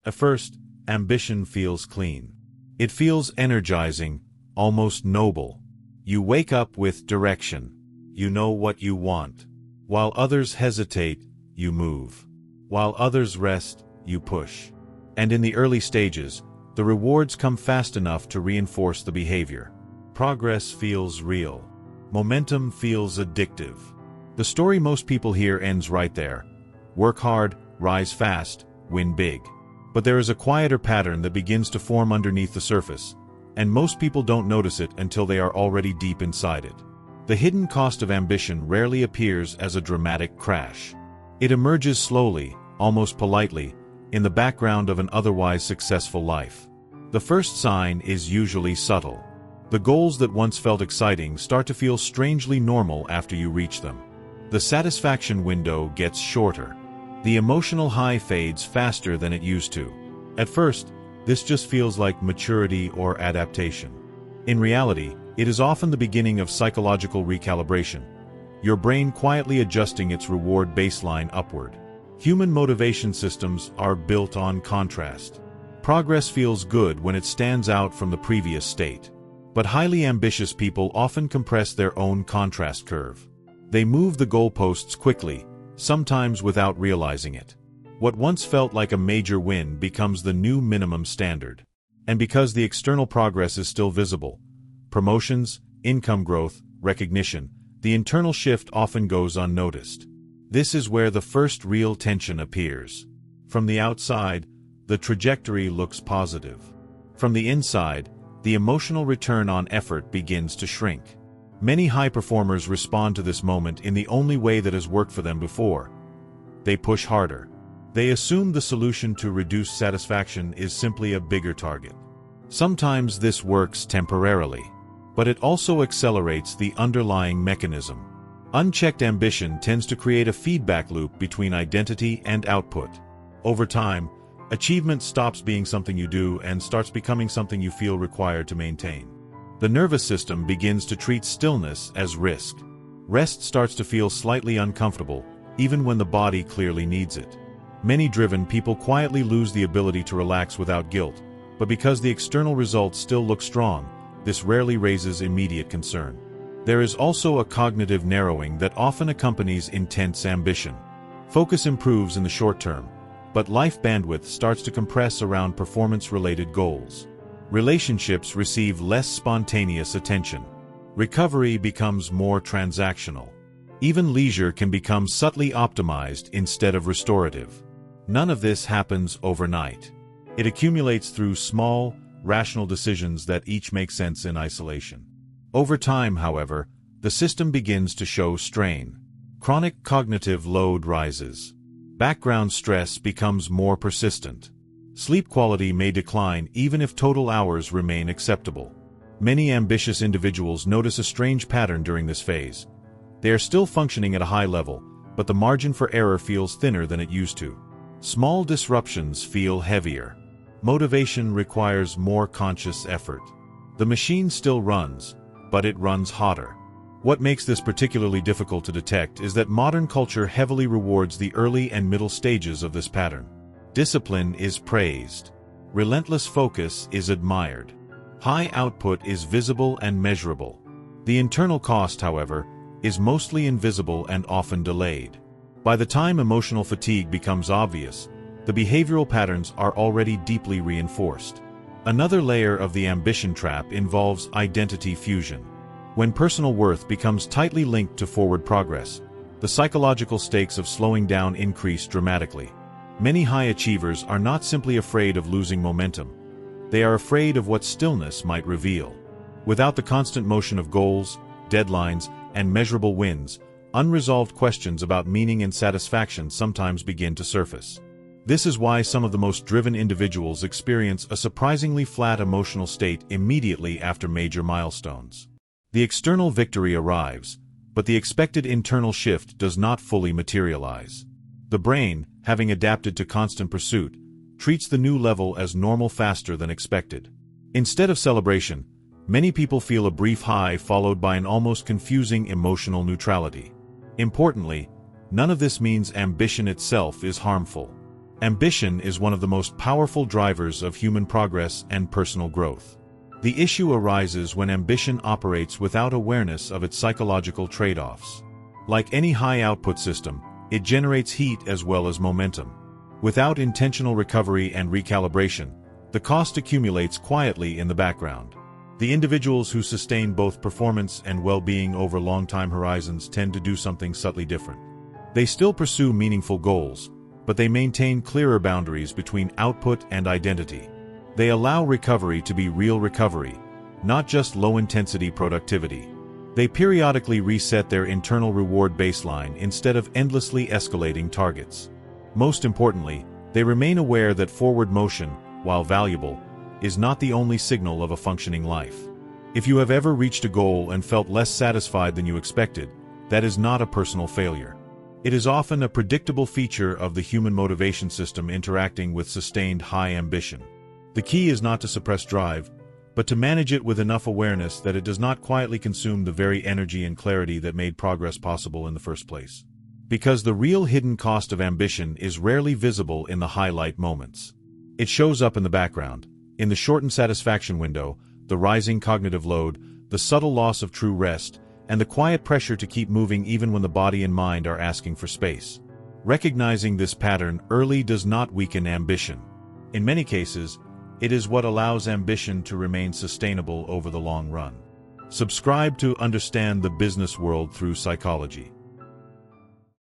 At first, ambition feels clean. It feels energizing, almost noble. You wake up with direction. You know what you want. While others hesitate, you move. While others rest, you push. And in the early stages, the rewards come fast enough to reinforce the behavior. Progress feels real. Momentum feels addictive. The story most people hear ends right there. Work hard, rise fast, win big. But there is a quieter pattern that begins to form underneath the surface, and most people don't notice it until they are already deep inside it. The hidden cost of ambition rarely appears as a dramatic crash. It emerges slowly, almost politely, in the background of an otherwise successful life. The first sign is usually subtle. The goals that once felt exciting start to feel strangely normal after you reach them. The satisfaction window gets shorter. The emotional high fades faster than it used to. At first, this just feels like maturity or adaptation. In reality, it is often the beginning of psychological recalibration, your brain quietly adjusting its reward baseline upward. Human motivation systems are built on contrast. Progress feels good when it stands out from the previous state. But highly ambitious people often compress their own contrast curve. They move the goalposts quickly, sometimes without realizing it. What once felt like a major win becomes the new minimum standard. And because the external progress is still visible, promotions, income growth, recognition, the internal shift often goes unnoticed. This is where the first real tension appears. From the outside, the trajectory looks positive. From the inside, the emotional return on effort begins to shrink. Many high performers respond to this moment in the only way that has worked for them before. They push harder. They assume the solution to reduced satisfaction is simply a bigger target. Sometimes this works temporarily, but it also accelerates the underlying mechanism. Unchecked ambition tends to create a feedback loop between identity and output. Over time, achievement stops being something you do and starts becoming something you feel required to maintain. The nervous system begins to treat stillness as risk. Rest starts to feel slightly uncomfortable, even when the body clearly needs it. Many driven people quietly lose the ability to relax without guilt, but because the external results still look strong, this rarely raises immediate concern. There is also a cognitive narrowing that often accompanies intense ambition. Focus improves in the short term, but life bandwidth starts to compress around performance-related goals. Relationships receive less spontaneous attention. Recovery becomes more transactional. Even leisure can become subtly optimized instead of restorative. None of this happens overnight. It accumulates through small, rational decisions that each make sense in isolation. Over time, however, the system begins to show strain. Chronic cognitive load rises. Background stress becomes more persistent. Sleep quality may decline even if total hours remain acceptable. Many ambitious individuals notice a strange pattern during this phase. They are still functioning at a high level, but the margin for error feels thinner than it used to. Small disruptions feel heavier. Motivation requires more conscious effort. The machine still runs, but it runs hotter. What makes this particularly difficult to detect is that modern culture heavily rewards the early and middle stages of this pattern. Discipline is praised. Relentless focus is admired. High output is visible and measurable. The internal cost, however, is mostly invisible and often delayed. By the time emotional fatigue becomes obvious, the behavioral patterns are already deeply reinforced. Another layer of the ambition trap involves identity fusion. When personal worth becomes tightly linked to forward progress, the psychological stakes of slowing down increase dramatically. Many high achievers are not simply afraid of losing momentum. They are afraid of what stillness might reveal. Without the constant motion of goals, deadlines, and measurable wins, unresolved questions about meaning and satisfaction sometimes begin to surface. This is why some of the most driven individuals experience a surprisingly flat emotional state immediately after major milestones. The external victory arrives, but the expected internal shift does not fully materialize. The brain, having adapted to constant pursuit, treats the new level as normal faster than expected. Instead of celebration, many people feel a brief high followed by an almost confusing emotional neutrality. Importantly, none of this means ambition itself is harmful. Ambition is one of the most powerful drivers of human progress and personal growth. The issue arises when ambition operates without awareness of its psychological trade-offs. Like any high-output system, it generates heat as well as momentum. Without intentional recovery and recalibration, the cost accumulates quietly in the background. The individuals who sustain both performance and well-being over long-time horizons tend to do something subtly different. They still pursue meaningful goals, but they maintain clearer boundaries between output and identity. They allow recovery to be real recovery, not just low-intensity productivity. They periodically reset their internal reward baseline instead of endlessly escalating targets. Most importantly, they remain aware that forward motion, while valuable, is not the only signal of a functioning life. If you have ever reached a goal and felt less satisfied than you expected, that is not a personal failure. It is often a predictable feature of the human motivation system interacting with sustained high ambition. The key is not to suppress drive, but to manage it with enough awareness that it does not quietly consume the very energy and clarity that made progress possible in the first place. Because the real hidden cost of ambition is rarely visible in the highlight moments. It shows up in the background, in the shortened satisfaction window, the rising cognitive load, the subtle loss of true rest, and the quiet pressure to keep moving even when the body and mind are asking for space. Recognizing this pattern early does not weaken ambition. In many cases, it is what allows ambition to remain sustainable over the long run. Subscribe to understand the business world through psychology.